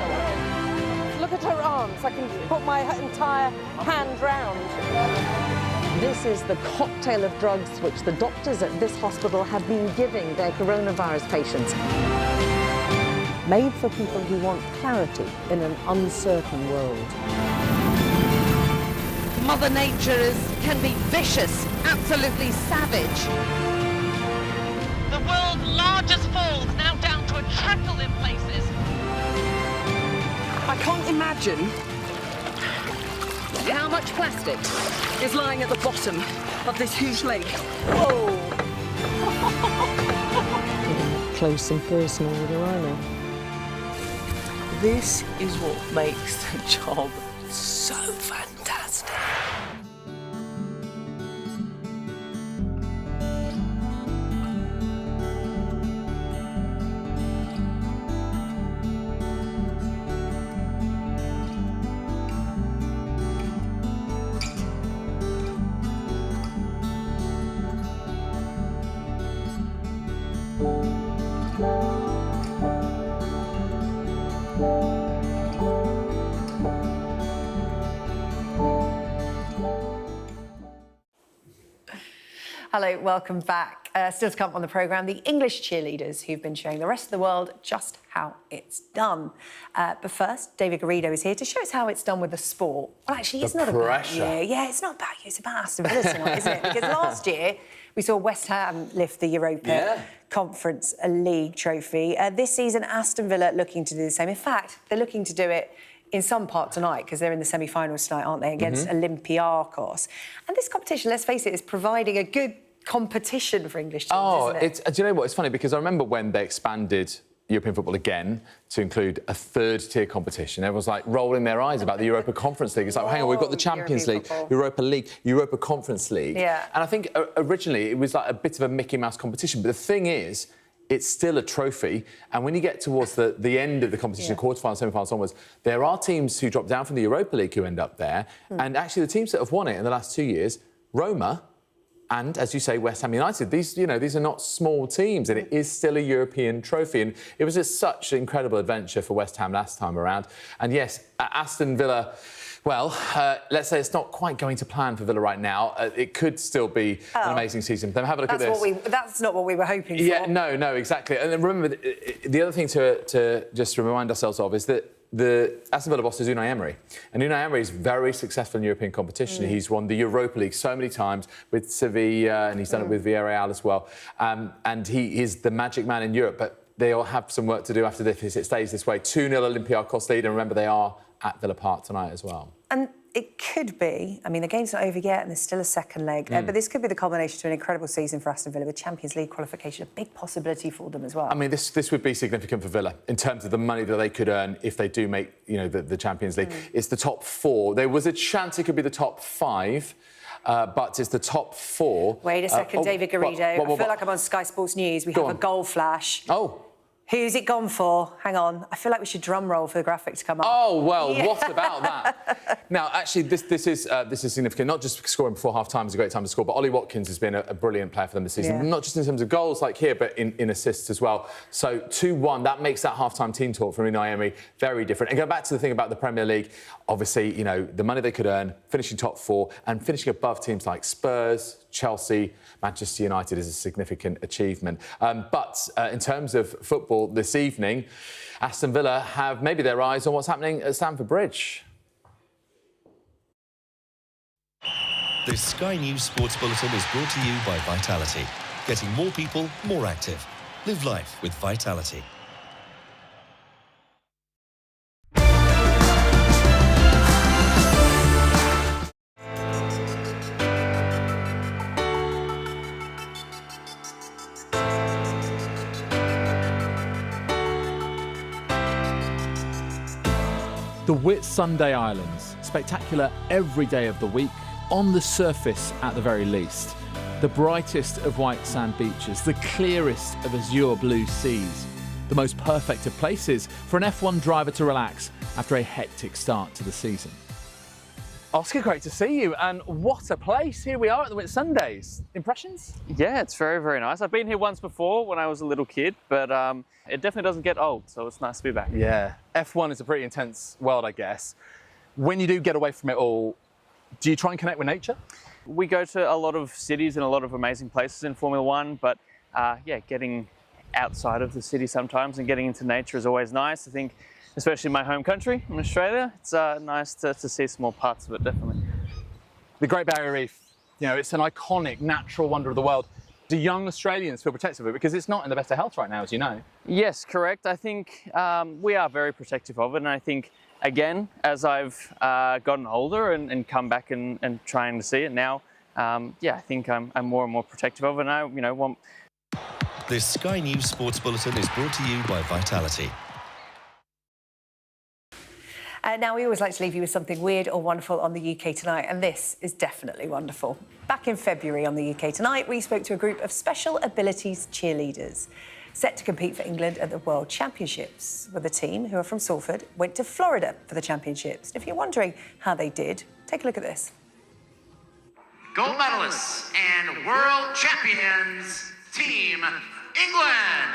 S9: Look at her arms, I can put my entire hand round. This is the cocktail of drugs which the doctors at this hospital have been giving their coronavirus patients. Made for people who want clarity in an uncertain world.
S6: Mother Nature can be vicious, absolutely savage. The world's largest falls now down to a trickle in places.
S9: I can't imagine how much plastic is lying at the bottom of this huge lake. Whoa! Close and personal with a rhino. This is what makes the job so fantastic.
S1: Hello, welcome back. Still to come on the programme, the English cheerleaders who've been showing the rest of the world just how it's done. But first, David Garrido is here to show us how it's done with the sport. Well, actually, it's not about you. Yeah, it's not about you, it's about Aston Villa tonight, isn't it? Because last year, we saw West Ham lift the Europa Conference League trophy. This season, Aston Villa looking to do the same. In fact, they're looking to do it in some part tonight, because they're in the semi-finals tonight, aren't they, against Olympiacos. And this competition, let's face it, is providing a good competition for English teams, isn't it?
S10: Do you know what? It's funny, because I remember when they expanded European football again to include a third-tier competition, everyone's like rolling their eyes about the Europa Conference League. It's like, hang on, we've got the Champions League, Europa League, Europa Conference League.
S1: Yeah.
S10: And I think originally it was like a bit of a Mickey Mouse competition, but the thing is, it's still a trophy, and when you get towards the end of the competition, quarterfinals, semi-finals onwards, there are teams who drop down from the Europa League who end up there, and actually the teams that have won it in the last 2 years, Roma, and, as you say, West Ham United, these are not small teams, and it is still a European trophy, and it was just such an incredible adventure for West Ham last time around, and yes, Aston Villa. Well, let's say it's not quite going to plan for Villa right now. It could still be an amazing season. Then have a look at this.
S1: That's not what we were hoping for.
S10: Yeah, no, exactly. And then remember, the other thing to just remind ourselves of is that the Aston Villa boss is Unai Emery. And Unai Emery is very successful in European competition. He's won the Europa League so many times with Sevilla, and he's done it with Villarreal as well. And he is the magic man in Europe. But they'll have some work to do after this if it stays this way. 2-0 Olympiacos lead, and remember, they are at Villa Park tonight as well.
S1: And it could be, I mean, the game's not over yet and there's still a second leg, but this could be the culmination to an incredible season for Aston Villa with Champions League qualification, a big possibility for them as well.
S10: I mean, this would be significant for Villa in terms of the money that they could earn if they do make, the Champions League. It's the top 4. There was a chance it could be the top 5. But it's the top 4.
S1: Wait a second, David Garrido. I feel like I'm on Sky Sports News. We have a goal flash.
S10: Oh.
S1: Who's it gone for? Hang on. I feel like we should drum roll for the graphic to come up.
S10: Oh, well, what about that? Now, actually, this is significant. Not just scoring before half-time is a great time to score, but Ollie Watkins has been a brilliant player for them this season. Not just in terms of goals like here, but in assists as well. So 2-1, that makes that half-time team talk from Unai Emery very different. And go back to the thing about the Premier League. Obviously, the money they could earn, finishing top 4 and finishing above teams like Spurs, Chelsea, Manchester United is a significant achievement. But in terms of football this evening, Aston Villa have maybe their eyes on what's happening at Stamford Bridge.
S11: This Sky News Sports Bulletin is brought to you by Vitality. Getting more people more active. Live life with Vitality.
S12: The Whitsunday Islands, spectacular every day of the week, on the surface at the very least. The brightest of white sand beaches, the clearest of azure blue seas. The most perfect of places for an F1 driver to relax after a hectic start to the season.
S13: Oscar, great to see you, and what a place. Here we are at the Whitsundays. Impressions?
S14: Yeah, it's very, very nice. I've been here once before when I was a little kid, but it definitely doesn't get old, so it's nice to be back.
S13: Yeah, F1 is a pretty intense world, I guess. When you do get away from it all, do you try and connect with nature?
S14: We go to a lot of cities and a lot of amazing places in Formula One, but yeah, getting outside of the city sometimes and getting into nature is always nice. I think, especially in my home country, in Australia, it's nice to see small parts of it, definitely.
S13: The Great Barrier Reef, you know, it's an iconic natural wonder of the world. Do young Australians feel protective of it? Because it's not in the best of health right now, as you know. Yes, correct. I think we are very protective of it, and I think, again, as I've gotten older and come back and trying to see it now, yeah, I think I'm more and more protective of it, and I, you know, want...
S11: This Sky News Sports Bulletin is brought to you by Vitality.
S1: Now, we always like to leave you with something weird or wonderful on the UK Tonight, and this is definitely wonderful. Back in February on the UK Tonight, we spoke to a group of special abilities cheerleaders set to compete for England at the World Championships. Well, the team, who are from Salford, went to Florida for the championships. If you're wondering how they did, take a look at this.
S15: Gold medalists and world champions, Team England.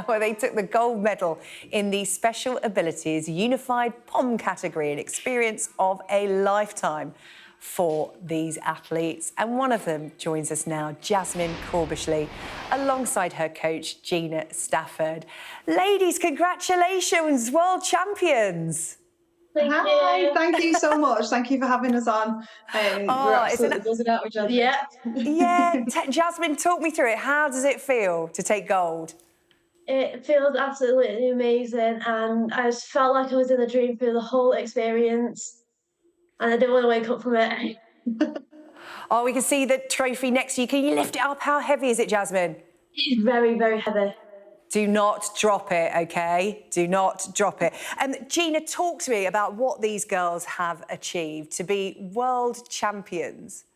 S1: Well, they took the gold medal in the Special Abilities Unified POM category, an experience of a lifetime for these athletes. And one of them joins us now, Jasmine Corbishley, alongside her coach, Gina Stafford. Ladies, congratulations, world champions.
S16: Hi, thank you so much. Thank you for having us on. We're absolutely buzzing out with Jasmine.
S1: Yeah. Yeah. Jasmine, talk me through it. How does it feel to take gold?
S17: It feels absolutely amazing, and I just felt like I was in a dream through the whole experience, and I didn't want to wake up from it.
S1: Oh, we can see the trophy next to you. Can you lift it up? How heavy is it, Jasmine?
S17: It's very, very heavy.
S1: Do not drop it, OK? Do not drop it. Gina, talk to me about what these girls have achieved to be world champions.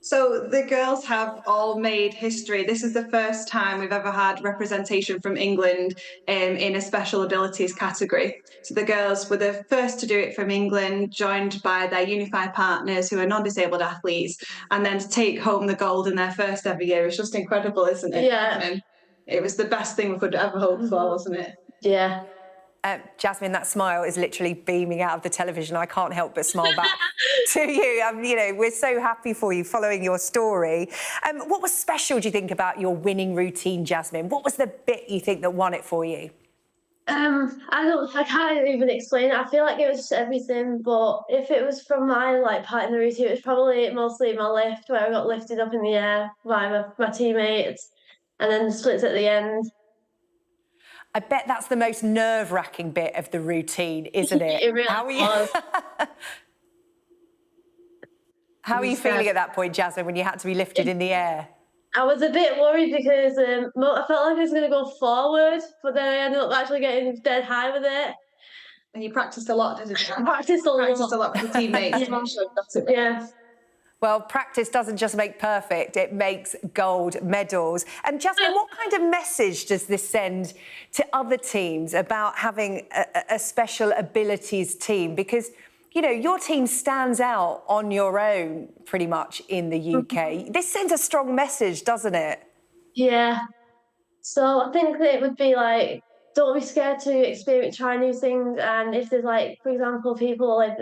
S16: So the girls have all made history. This is the first time we've ever had representation from England in a special abilities category. So the girls were the first to do it from England, joined by their unified partners who are non-disabled athletes, and then to take home the gold in their first ever year. It's just incredible, isn't it?
S17: Yeah.
S16: It was the best thing we could ever hope for, wasn't it?
S17: Yeah.
S1: Jasmine, that smile is literally beaming out of the television. I can't help but smile back to you. You know, we're so happy for you following your story. What was special, do you think, about your winning routine, Jasmine? What was the bit you think that won it for you?
S17: I can't even explain it. I feel like it was just everything, but if it was from my part in the routine, it was probably mostly my lift, where I got lifted up in the air by my teammates, and then the splits at the end.
S1: I bet that's the most nerve-wracking bit of the routine, isn't it?
S17: It really was.
S1: How are you feeling at that point, Jasmine, when you had to be lifted in the air?
S17: I was a bit worried because I felt like I was going to go forward, but then I ended up actually getting dead high with it.
S16: And you practiced a lot, didn't you?
S17: I practiced a lot
S16: with the teammates.
S17: Yeah.
S1: Well, practice doesn't just make perfect, it makes gold medals. And Jasmine, what kind of message does this send to other teams about having a special abilities team? Because, you know, your team stands out on your own pretty much in the UK. This sends a strong message, doesn't it?
S17: Yeah. So I think that it would be don't be scared to try new things, and if there's for example, people with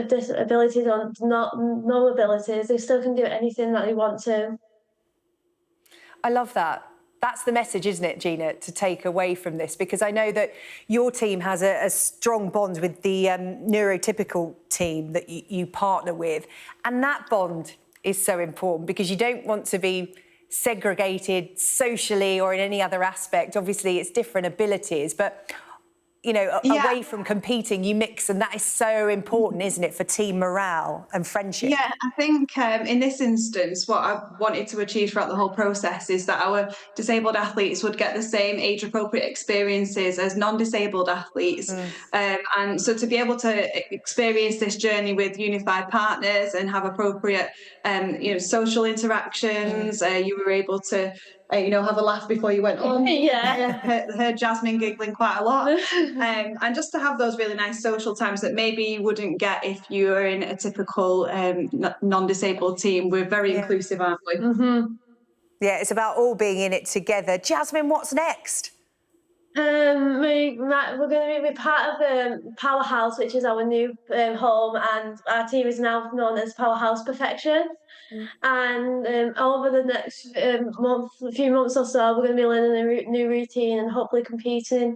S17: disabilities or no abilities, they still can do anything that they want to.
S1: I love that. That's the message, isn't it, Gina, to take away from this? Because I know that your team has a strong bond with the neurotypical team that you partner with, and that bond is so important because you don't want to be segregated socially or in any other aspect. Obviously, it's different abilities, but you know, away from competing, you mix, and that is so important, isn't it, for team morale and friendship?
S16: Yeah, I think in this instance, what I wanted to achieve throughout the whole process is that our disabled athletes would get the same age-appropriate experiences as non-disabled athletes. And so to be able to experience this journey with unified partners and have appropriate, you know, social interactions, you were able to you know, have a laugh before you went on. Heard Jasmine giggling quite a lot. And just to have those really nice social times that maybe you wouldn't get if you were in a typical non-disabled team. We're very inclusive, aren't we?
S1: Yeah, it's about all being in it together. Jasmine, what's next?
S17: We're going to be part of Powerhouse, which is our new home, and our team is now known as Powerhouse Perfection. And over the next few months or so, we're going to be learning a new routine and hopefully competing.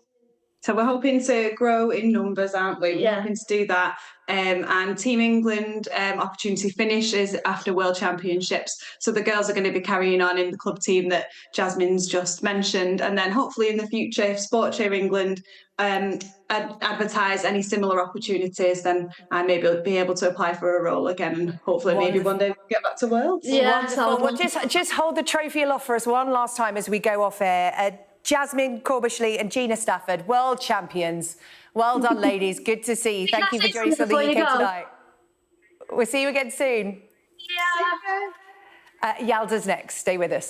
S16: So we're hoping to grow in numbers, aren't we? We're hoping to do that. And Team England opportunity finishes after World Championships. So the girls are going to be carrying on in the club team that Jasmine's just mentioned. And then hopefully in the future, if SportShare England advertise any similar opportunities, then I may be able to apply for a role again. And hopefully maybe one day we'll get back to Worlds.
S1: Wonderful. Well, just hold the trophy aloft for us one last time as we go off air. Jasmine Corbishley and Gina Stafford, world champions. Well done, ladies. Good to see you. Thank you for joining us on the UK Tonight. We'll see you again soon. Yalda's next. Stay with us.